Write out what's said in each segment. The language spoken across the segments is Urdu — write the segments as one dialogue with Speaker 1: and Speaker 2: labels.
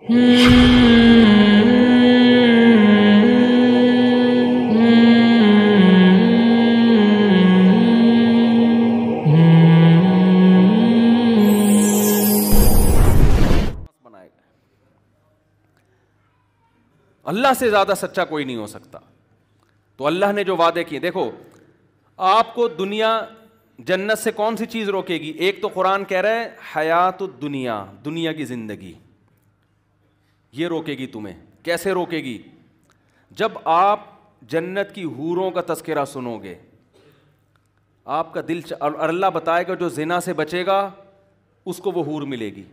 Speaker 1: اللہ سے زیادہ سچا کوئی نہیں ہو سکتا. تو اللہ نے جو وعدے کیے، دیکھو آپ کو دنیا جنت سے کون سی چیز روکے گی؟ ایک تو قرآن کہہ رہا ہے حیات الدنیا، دنیا کی زندگی، یہ روکے گی تمہیں. کیسے روکے گی؟ جب آپ جنت کی حوروں کا تذکرہ سنو گے، آپ کا دل اور اللہ بتائے گا جو زنا سے بچے گا اس کو وہ حور ملے گی.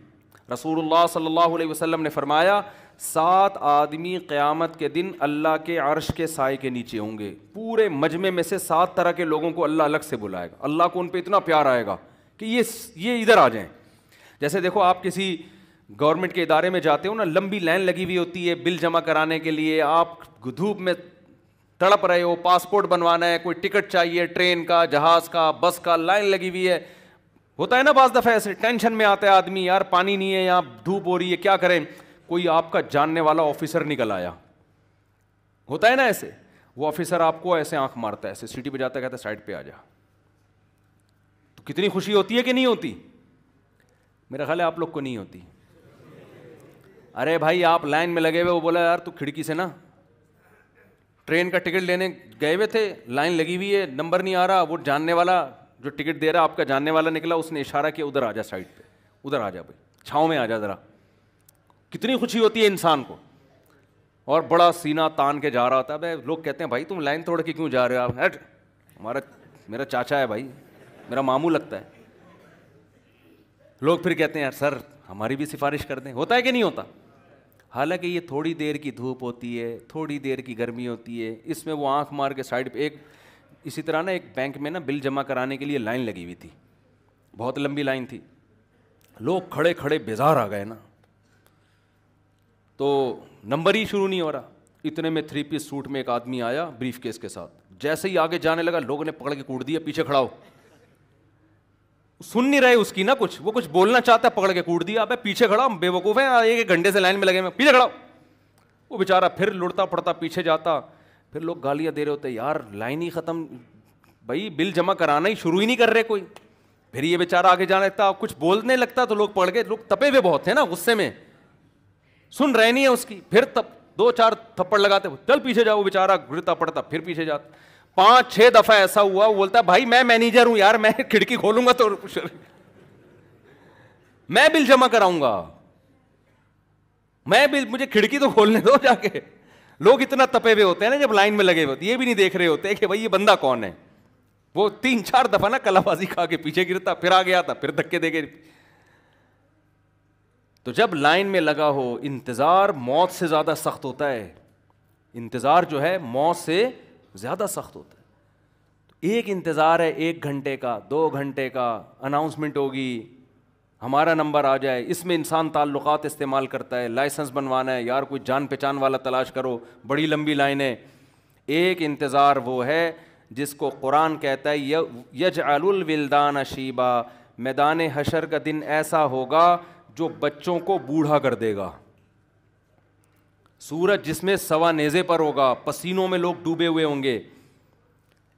Speaker 1: رسول اللہ صلی اللہ علیہ وسلم نے فرمایا 7 آدمی قیامت کے دن اللہ کے عرش کے سائے کے نیچے ہوں گے. پورے مجمع میں سے 7 طرح کے لوگوں کو اللہ الگ سے بلائے گا. اللہ کو ان پہ اتنا پیار آئے گا کہ یہ ادھر آ جائیں. جیسے دیکھو آپ کسی گورنمنٹ کے ادارے میں جاتے ہو نا، لمبی لائن لگی ہوئی ہوتی ہے بل جمع کرانے کے لیے، آپ دھوپ میں تڑپ رہے ہو، پاسپورٹ بنوانا ہے، کوئی ٹکٹ چاہیے، ٹرین کا، جہاز کا، بس کا، لائن لگی ہوئی ہے. ہوتا ہے نا بعض دفعہ ایسے ٹینشن میں آتا ہے آدمی، یار پانی نہیں ہے، یہاں دھوپ ہو رہی ہے، کیا کریں؟ کوئی آپ کا جاننے والا آفیسر نکل آیا، ہوتا ہے نا ایسے، وہ آفیسر آپ کو ایسے آنکھ مارتا ہے، ایسے سیٹی پہ جاتا ہے، کہتا ہے سائڈ پہ آ جا. تو کتنی خوشی ہوتی ہے کہ نہیں ہوتی؟ میرا خیال ہے آپ لوگ کو نہیں ہوتی. ارے بھائی آپ لائن میں لگے ہوئے، وہ بولا یار تو کھڑکی سے نا، ٹرین کا ٹکٹ لینے گئے ہوئے تھے، لائن لگی ہوئی ہے، نمبر نہیں آ رہا، وہ جاننے والا جو ٹکٹ دے رہا آپ کا جاننے والا نکلا، اس نے اشارہ کیا ادھر آ جا، سائڈ پہ ادھر آ جا بھائی، چھاؤں میں آ جا ذرا. کتنی خوشی ہوتی ہے انسان کو. اور بڑا سینہ تان کے جا رہا ہوتا ہے. بھائی لوگ کہتے ہیں بھائی تم لائن توڑ کے کیوں جا رہے ہو؟ آپ میرا چاچا ہے بھائی، میرا ماموں لگتا ہے. لوگ پھر کہتے ہیں یار سر ہماری بھی سفارش کر دیں. ہوتا ہے کہ نہیں ہوتا؟ حالانکہ یہ تھوڑی دیر کی دھوپ ہوتی ہے، تھوڑی دیر کی گرمی ہوتی ہے، اس میں وہ آنکھ مار کے سائڈ پہ. اسی طرح نا ایک بینک میں نا بل جمع کرانے کے لیے لائن لگی ہوئی تھی، بہت لمبی لائن تھی، لوگ کھڑے کھڑے بیزار آ گئے نا، تو نمبر ہی شروع نہیں ہو رہا. اتنے میں 3 پیس سوٹ میں ایک آدمی آیا بریف کیس کے ساتھ. جیسے ہی آگے جانے لگا لوگوں نے پکڑ کے کوڑ دیا، پیچھے کھڑا ہو. سن نہیں رہے اس کی نا، کچھ وہ کچھ بولنا چاہتا ہے، پکڑ کے کوڑ دیا. ابے پیچھے کھڑا، بے وقوف ہے، 1 گھنٹے سے لائن میں لگے، میں پیچھے کھڑا. وہ بیچارہ پھر لڑتا پڑتا پیچھے جاتا. پھر لوگ گالیاں دے رہے ہوتے، یار لائن ہی ختم، بھائی بل جمع کرانا ہی شروع ہی نہیں کر رہے کوئی. پھر یہ بیچارہ آگے جانا لگتا، کچھ بولنے لگتا تو لوگ پڑھ گئے. لوگ تپے ہوئے بہت تھے نا غصے میں، سن رہے نہیں ہے اس کی. پھر 2-4 تھپڑ لگاتے، چل پیچھے جاؤ. بیچارہ گرتا پڑتا پھر پیچھے جاتا. 5-6 دفعہ ایسا ہوا. وہ بولتا بھائی میں مینیجر ہوں یار، میں کھڑکی کھولوں گا تو میں بل جمع کراؤں گا، مجھے کھڑکی تو کھولنے دو جا کے. لوگ اتنا تپے ہوئے ہوتے ہیں نا جب لائن میں لگے ہوتے، یہ بھی نہیں دیکھ رہے ہوتے کہ بھائی یہ بندہ کون ہے. وہ 3-4 دفعہ نا کلا بازی کھا کے پیچھے گرتا، پھر آ گیا تھا، پھر دھکے دے کے. تو جب لائن میں لگا ہو، انتظار موت سے زیادہ سخت ہوتا ہے. انتظار جو ہے موت سے زیادہ سخت ہوتا ہے. ایک انتظار ہے 1 گھنٹے کا، 2 گھنٹے کا، اناؤنسمنٹ ہوگی، ہمارا نمبر آ جائے. اس میں انسان تعلقات استعمال کرتا ہے، لائسنس بنوانا ہے، یار کوئی جان پہچان والا تلاش کرو، بڑی لمبی لائن ہے. ایک انتظار وہ ہے جس کو قرآن کہتا ہے یجعل الولدان شیبا، میدان حشر کا دن ایسا ہوگا جو بچوں کو بوڑھا کر دے گا. سورج جس میں سوا نیزے پر ہوگا، پسینوں میں لوگ ڈوبے ہوئے ہوں گے.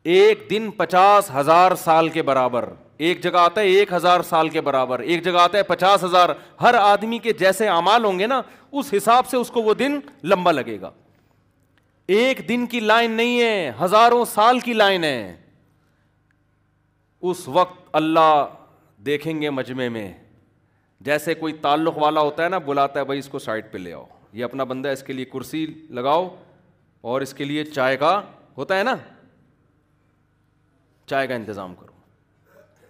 Speaker 1: ایک دن 50,000 سال کے برابر. ایک جگہ آتا ہے 1,000 سال کے برابر، ایک جگہ آتا ہے 50,000. ہر آدمی کے جیسے اعمال ہوں گے نا اس حساب سے اس کو وہ دن لمبا لگے گا. ایک دن کی لائن نہیں ہے، ہزاروں سال کی لائن ہے. اس وقت اللہ دیکھیں گے مجمع میں، جیسے کوئی تعلق والا ہوتا ہے نا، بلاتا ہے بھائی اس کو سائڈ پہ لے آؤ، یہ اپنا بندہ ہے، اس کے لیے کرسی لگاؤ اور اس کے لیے چائے کا ہوتا ہے نا، چائے کا انتظام کرو.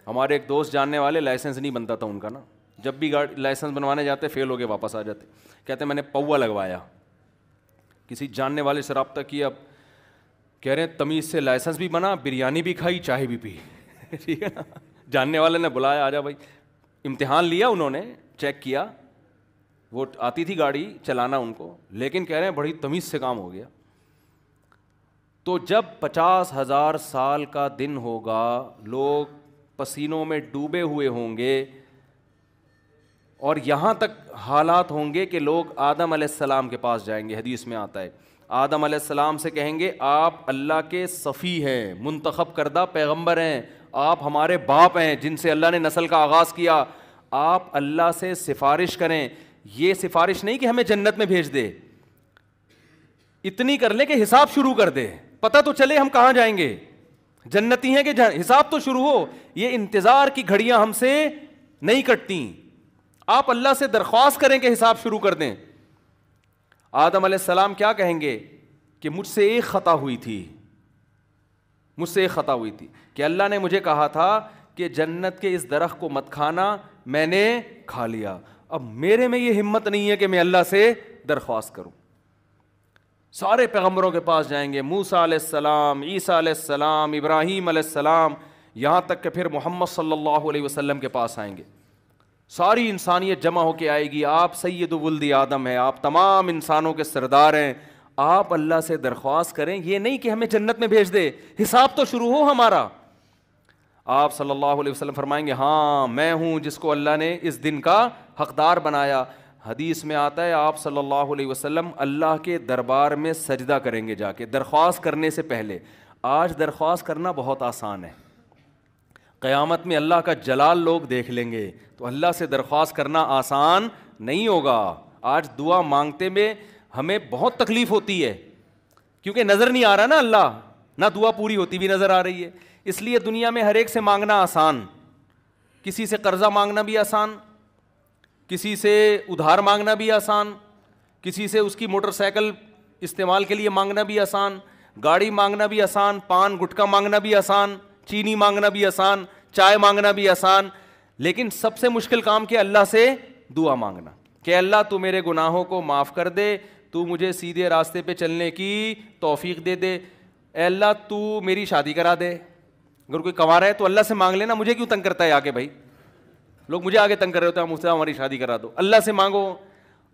Speaker 1: ہمارے ایک دوست جاننے والے، لائسنس نہیں بنتا تھا ان کا نا، جب بھی لائسنس بنوانے جاتے فیل ہو کے واپس آ جاتے. کہتے میں نے پوا لگوایا، کسی جاننے والے سے رابطہ کیا، اب کہہ رہے ہیں تمیز سے لائسنس بھی بنا، بریانی بھی کھائی، چائے بھی پی. ٹھیک ہے نا، جاننے والے نے بلایا، آ جا بھائی. امتحان لیا انہوں نے، چیک کیا، وہ آتی تھی گاڑی چلانا ان کو، لیکن کہہ رہے ہیں بڑی تمیز سے کام ہو گیا. تو جب 50,000 سال کا دن ہوگا، لوگ پسینوں میں ڈوبے ہوئے ہوں گے، اور یہاں تک حالات ہوں گے کہ لوگ آدم علیہ السلام کے پاس جائیں گے. حدیث میں آتا ہے آدم علیہ السلام سے کہیں گے آپ اللہ کے صفی ہیں, منتخب کردہ پیغمبر ہیں, آپ ہمارے باپ ہیں جن سے اللہ نے نسل کا آغاز کیا, آپ اللہ سے سفارش کریں. یہ سفارش نہیں کہ ہمیں جنت میں بھیج دے, اتنی کر لے کہ حساب شروع کر دے, پتہ تو چلے ہم کہاں جائیں گے, جنتی ہیں کہ حساب تو شروع ہو. یہ انتظار کی گھڑیاں ہم سے نہیں کٹتی. آپ اللہ سے درخواست کریں کہ حساب شروع کر دیں. آدم علیہ السلام کیا کہیں گے کہ مجھ سے ایک خطا ہوئی تھی, مجھ سے ایک خطا ہوئی تھی کہ اللہ نے مجھے کہا تھا کہ جنت کے اس درخت کو مت کھانا, میں نے کھا لیا. اب میرے میں یہ ہمت نہیں ہے کہ میں اللہ سے درخواست کروں. سارے پیغمبروں کے پاس جائیں گے, موسیٰ علیہ السلام, عیسیٰ علیہ السلام, ابراہیم علیہ السلام, یہاں تک کہ پھر محمد صلی اللہ علیہ وسلم کے پاس آئیں گے. ساری انسانیت جمع ہو کے آئے گی, آپ سید ولد آدم ہیں, آپ تمام انسانوں کے سردار ہیں, آپ اللہ سے درخواست کریں. یہ نہیں کہ ہمیں جنت میں بھیج دے, حساب تو شروع ہو ہمارا. آپ صلی اللہ علیہ وسلم فرمائیں گے ہاں میں ہوں جس کو اللہ نے اس دن کا حقدار بنایا. حدیث میں آتا ہے آپ صلی اللہ علیہ وسلم اللہ کے دربار میں سجدہ کریں گے جا کے, درخواست کرنے سے پہلے. آج درخواست کرنا بہت آسان ہے, قیامت میں اللہ کا جلال لوگ دیکھ لیں گے, تو اللہ سے درخواست کرنا آسان نہیں ہوگا. آج دعا مانگتے میں ہمیں بہت تکلیف ہوتی ہے کیونکہ نظر نہیں آ رہا نا اللہ, نہ دعا پوری ہوتی بھی نظر آ رہی ہے. اس لیے دنیا میں ہر ایک سے مانگنا آسان, کسی سے قرضہ مانگنا بھی آسان, کسی سے ادھار مانگنا بھی آسان, کسی سے اس کی موٹر سائیکل استعمال کے لیے مانگنا بھی آسان, گاڑی مانگنا بھی آسان, پان گٹکا مانگنا بھی آسان, چینی مانگنا بھی آسان, چائے مانگنا بھی آسان. لیکن سب سے مشکل کام کیا, اللہ سے دعا مانگنا کہ اللہ تو میرے گناہوں کو معاف کر دے, تو مجھے سیدھے راستے پہ چلنے کی توفیق دے دے, اے اللہ تو میری شادی کرا دے. اگر کوئی کما رہا ہے تو اللہ سے مانگ لینا, مجھے کیوں تنگ کرتا ہے آگے, بھائی لوگ مجھے آگے تنگ کر رہے ہوتے ہیں مجھ سے ہماری شادی کرا دو. اللہ سے مانگو.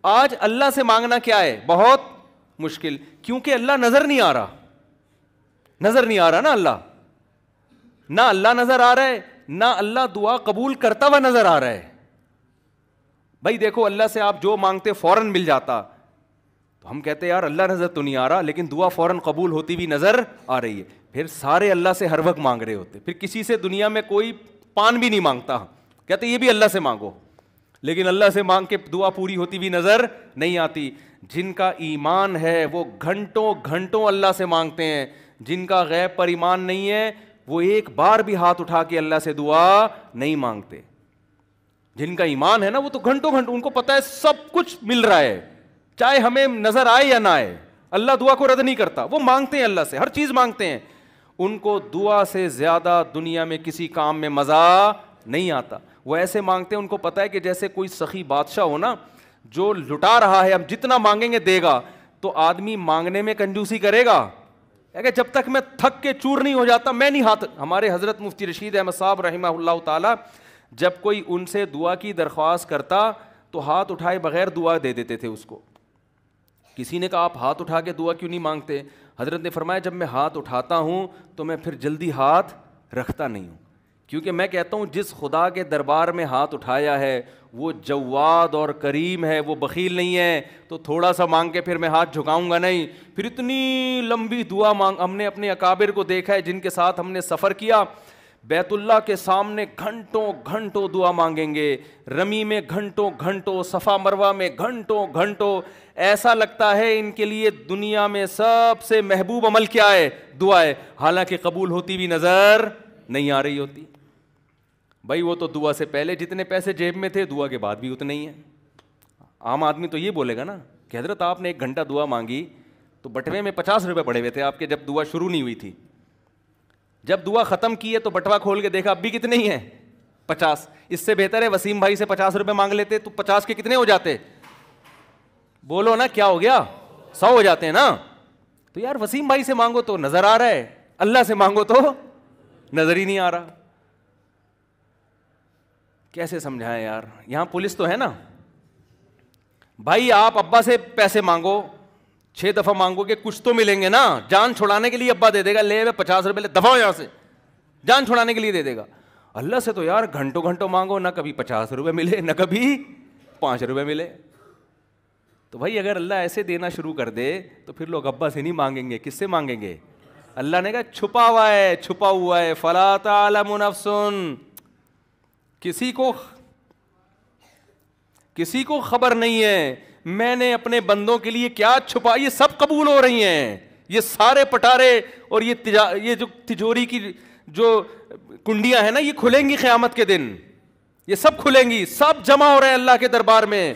Speaker 1: آج اللہ سے مانگنا کیا ہے, بہت مشکل, کیونکہ اللہ نظر نہیں آ رہا, نظر نہیں آ رہا نا اللہ, نہ اللہ نظر آ رہا ہے, نہ اللہ دعا قبول کرتا ہوا نظر آ رہا ہے. بھائی دیکھو اللہ سے آپ جو مانگتے فوراً مل جاتا, تو ہم کہتے یار اللہ نظر تو نہیں آ رہا, لیکن دعا فوراً قبول ہوتی بھی نظر آ رہی ہے. پھر سارے اللہ سے ہر وقت مانگ رہے ہوتے, پھر کسی سے دنیا میں کوئی پان بھی نہیں مانگتا, کہتے یہ بھی اللہ سے مانگو, لیکن اللہ سے مانگ کے دعا پوری ہوتی بھی نظر نہیں آتی. جن کا ایمان ہے وہ گھنٹوں گھنٹوں اللہ سے مانگتے ہیں, جن کا غیب پر ایمان نہیں ہے وہ ایک بار بھی ہاتھ اٹھا کے اللہ سے دعا نہیں مانگتے. جن کا ایمان ہے نا وہ تو گھنٹوں گھنٹوں, ان کو پتہ ہے سب کچھ مل رہا ہے, چاہے ہمیں نظر آئے یا نہ آئے, اللہ دعا کو رد نہیں کرتا, وہ مانگتے ہیں اللہ سے, ہر چیز مانگتے ہیں. ان کو دعا سے زیادہ دنیا میں کسی کام میں مزہ نہیں آتا. وہ ایسے مانگتے ہیں, ان کو پتہ ہے کہ جیسے کوئی سخی بادشاہ ہو نا, جو لٹا رہا ہے, ہم جتنا مانگیں گے دے گا, تو آدمی مانگنے میں کنجوسی کرے گا کہ جب تک میں تھک کے چور نہیں ہو جاتا میں نہیں ہاتھ. ہمارے حضرت مفتی رشید احمد صاحب رحمہ اللہ تعالی, جب کوئی ان سے دعا کی درخواست کرتا تو ہاتھ اٹھائے بغیر دعا دے دیتے تھے اس کو. کسی نے کہا آپ ہاتھ اٹھا کے دعا کیوں نہیں مانگتے؟ حضرت نے فرمایا جب میں ہاتھ اٹھاتا ہوں تو میں پھر جلدی ہاتھ رکھتا نہیں ہوں, کیونکہ میں کہتا ہوں جس خدا کے دربار میں ہاتھ اٹھایا ہے وہ جواد اور کریم ہے, وہ بخیل نہیں ہے, تو تھوڑا سا مانگ کے پھر میں ہاتھ جھکاؤں گا نہیں. پھر اتنی لمبی دعا مانگ, ہم نے اپنے اکابر کو دیکھا ہے جن کے ساتھ ہم نے سفر کیا, بیت اللہ کے سامنے گھنٹوں گھنٹوں دعا مانگیں گے, رمی میں گھنٹوں گھنٹوں, صفا مروہ میں گھنٹوں گھنٹوں. ایسا لگتا ہے ان کے لیے دنیا میں سب سے محبوب عمل کیا ہے, دعا ہے, حالانکہ قبول ہوتی بھی نظر نہیں آ رہی ہوتی. بھائی وہ تو دعا سے پہلے جتنے پیسے جیب میں تھے دعا کے بعد بھی اتنے ہی ہیں. عام آدمی تو یہ بولے گا نا کہ حضرت آپ نے 1 گھنٹہ دعا مانگی تو بٹوے میں 50 روپے پڑے ہوئے تھے آپ کے, جب دعا شروع نہیں ہوئی تھی. جب دعا ختم کی ہے تو بٹوا کھول کے دیکھا اب بھی کتنے ہی ہیں, 50. اس سے بہتر ہے وسیم بھائی سے 50 روپے مانگ لیتے تو 50 کے کتنے ہو جاتے, بولو نا کیا ہو گیا, 100 ہو جاتے ہیں نا. تو یار وسیم بھائی سے مانگو تو نظر آ رہا ہے, اللہ سے مانگو تو نظر ہی نہیں آ رہا. کیسے سمجھائیں یار, یہاں پولیس تو ہے نا. بھائی آپ ابا سے پیسے مانگو, 6 دفعہ مانگو کہ کچھ تو ملیں گے نا, جان چھڑانے کے لیے ابا دے دے گا, لے 50 روپے لے دفعہ ہو یہاں سے, جان چھڑانے کے لیے دے دے گا. اللہ سے تو یار گھنٹوں گھنٹوں مانگو, نہ کبھی 50 روپے ملے نہ کبھی 5 روپے ملے. تو بھائی اگر اللہ ایسے دینا شروع کر دے تو پھر لوگ ابا سے نہیں مانگیں گے, کس سے مانگیں گے؟ اللہ نے کہا چھپا ہوا ہے, چھپا ہوا ہے. فلا تعلم نفس, کسی کو خبر نہیں ہے میں نے اپنے بندوں کے لیے کیا چھپا. یہ سب قبول ہو رہی ہیں, یہ سارے پٹارے اور یہ جو تجوری کی جو کنڈیاں ہیں نا, یہ کھلیں گی قیامت کے دن, یہ سب کھلیں گی, سب جمع ہو رہے ہیں اللہ کے دربار میں.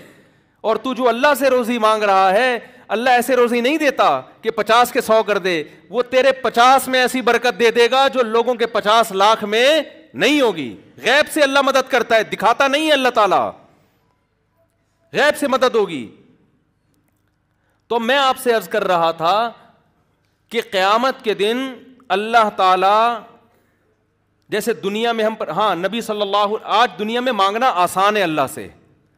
Speaker 1: اور تو جو اللہ سے روزی مانگ رہا ہے, اللہ ایسے روزی نہیں دیتا کہ 50 کے 100 کر دے, وہ تیرے 50 میں ایسی برکت دے دے گا جو لوگوں کے 50 لاکھ میں نہیں ہوگی. غیب سے اللہ مدد کرتا ہے, دکھاتا نہیں ہے اللہ تعالیٰ, غیب سے مدد ہوگی. تو میں آپ سے عرض کر رہا تھا کہ قیامت کے دن اللہ تعالیٰ جیسے دنیا میں ہم پر, ہاں نبی صلی اللہ, آج دنیا میں مانگنا آسان ہے اللہ سے,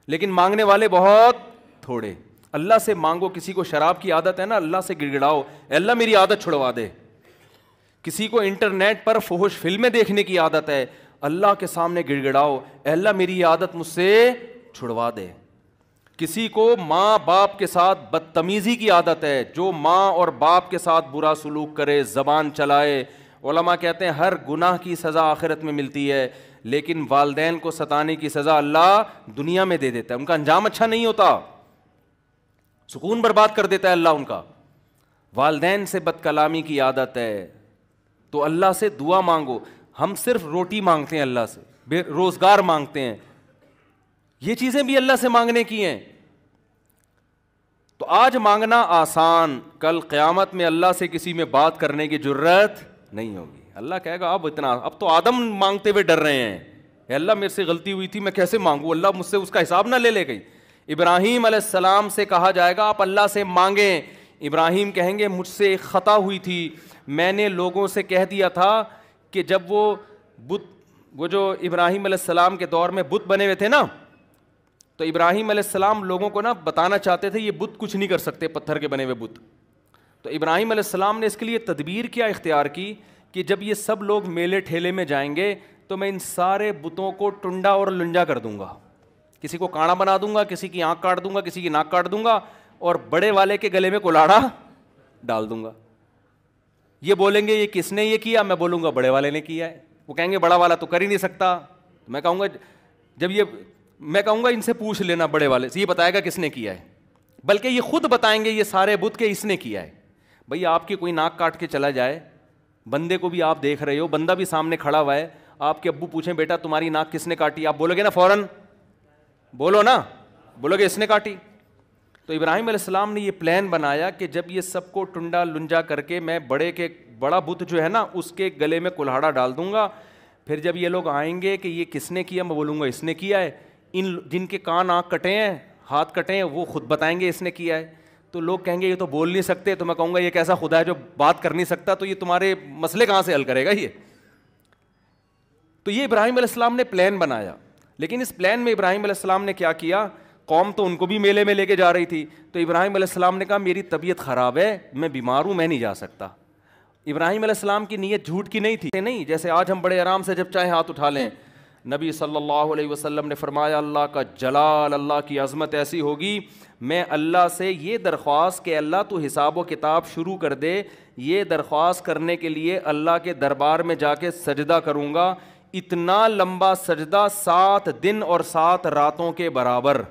Speaker 1: لیکن مانگنے والے بہت تھوڑے. اللہ سے مانگو. کسی کو شراب کی عادت ہے نا, اللہ سے گڑ گڑاؤ, اے اللہ میری عادت چھڑوا دے. کسی کو انٹرنیٹ پر فحش فلمیں دیکھنے کی عادت ہے, اللہ کے سامنے گڑ گڑاؤ, اے اللہ میری یہ عادت مجھ سے چھڑوا دے. کسی کو ماں باپ کے ساتھ بدتمیزی کی عادت ہے, جو ماں اور باپ کے ساتھ برا سلوک کرے, زبان چلائے, علماء کہتے ہیں ہر گناہ کی سزا آخرت میں ملتی ہے, لیکن والدین کو ستانے کی سزا اللہ دنیا میں دے دیتا ہے. ان کا انجام اچھا نہیں ہوتا, سکون برباد کر دیتا ہے اللہ ان کا. والدین سے بد کلامی کی عادت ہے تو اللہ سے دعا مانگو. ہم صرف روٹی مانگتے ہیں اللہ سے, بے روزگار مانگتے ہیں, یہ چیزیں بھی اللہ سے مانگنے کی ہیں. تو آج مانگنا آسان, کل قیامت میں اللہ سے کسی میں بات کرنے کی جرت نہیں ہوگی. اللہ کہے گا اب تو آدم مانگتے ہوئے ڈر رہے ہیں, اے اللہ میرے سے غلطی ہوئی تھی میں کیسے مانگوں, اللہ مجھ سے اس کا حساب نہ لے لے گئی. ابراہیم علیہ السلام سے کہا جائے گا آپ اللہ سے مانگیں. ابراہیم کہیں گے مجھ سے ایک خطا ہوئی تھی, میں نے لوگوں سے کہہ دیا تھا کہ جب وہ جو ابراہیم علیہ السلام کے دور میں بت بنے ہوئے تھے نا, تو ابراہیم علیہ السلام لوگوں کو نا بتانا چاہتے تھے یہ بت کچھ نہیں کر سکتے, پتھر کے بنے ہوئے بت. تو ابراہیم علیہ السلام نے اس کے لیے تدبیر کیا اختیار کی کہ جب یہ سب لوگ میلے ٹھیلے میں جائیں گے تو میں ان سارے بتوں کو ٹنڈا اور لنجا کر دوں گا, کسی کو کاڑا بنا دوں گا, کسی کی آنکھ کاٹ دوں گا, کسی کی ناک کاٹ دوں گا, اور بڑے والے کے گلے میں کلاڑا ڈال دوں گا. یہ بولیں گے یہ کس نے یہ کیا, میں بولوں گا بڑے والے نے کیا ہے. وہ کہیں گے بڑا والا تو کر ہی نہیں سکتا. میں کہوں گا ان سے پوچھ لینا بڑے والے سے, یہ بتائے گا کس نے کیا ہے. بلکہ یہ خود بتائیں گے یہ سارے بت کے اس نے کیا ہے. بھئی آپ کی کوئی ناک کاٹ کے چلا جائے, بندے کو بھی آپ دیکھ رہے ہو, بندہ بھی سامنے کھڑا ہوا ہے, آپ کے ابو پوچھیں بیٹا تمہاری ناک کس نے کاٹی, آپ بولو گے نا فوراً, بولو نا, بولو گے اس نے کاٹی. تو ابراہیم علیہ السلام نے یہ پلان بنایا کہ جب یہ سب کو ٹنڈا لنجا کر کے میں بڑا بت جو ہے نا اس کے گلے میں کلہاڑا ڈال دوں گا, پھر جب یہ لوگ آئیں گے کہ یہ کس نے کیا, میں بولوں گا اس نے کیا ہے. ان جن کے کان آنکھ کٹے ہیں, ہاتھ کٹے ہیں, وہ خود بتائیں گے اس نے کیا ہے. تو لوگ کہیں گے یہ تو بول نہیں سکتے, تو میں کہوں گا یہ کیسا خدا ہے جو بات کر نہیں سکتا, تو یہ تمہارے مسئلے کہاں سے حل کرے گا یہ. تو یہ ابراہیم علیہ السلام نے پلان بنایا. لیکن اس پلان میں ابراہیم علیہ السلام نے کیا کیا, قوم تو ان کو بھی میلے میں لے کے جا رہی تھی, تو ابراہیم علیہ السلام نے کہا میری طبیعت خراب ہے, میں بیمار ہوں, میں نہیں جا سکتا. ابراہیم علیہ السلام کی نیت جھوٹ کی نہیں تھی, نہیں جیسے آج ہم بڑے آرام سے جب چاہے ہاتھ اٹھا لیں. نبی صلی اللہ علیہ وسلم نے فرمایا اللہ کا جلال, اللہ کی عظمت ایسی ہوگی, میں اللہ سے یہ درخواست کہ اللہ تو حساب و کتاب شروع کر دے, یہ درخواست کرنے کے لیے اللہ کے دربار میں جا کے سجدہ کروں گا, اتنا لمبا سجدہ 7 دن اور 7 راتوں کے برابر.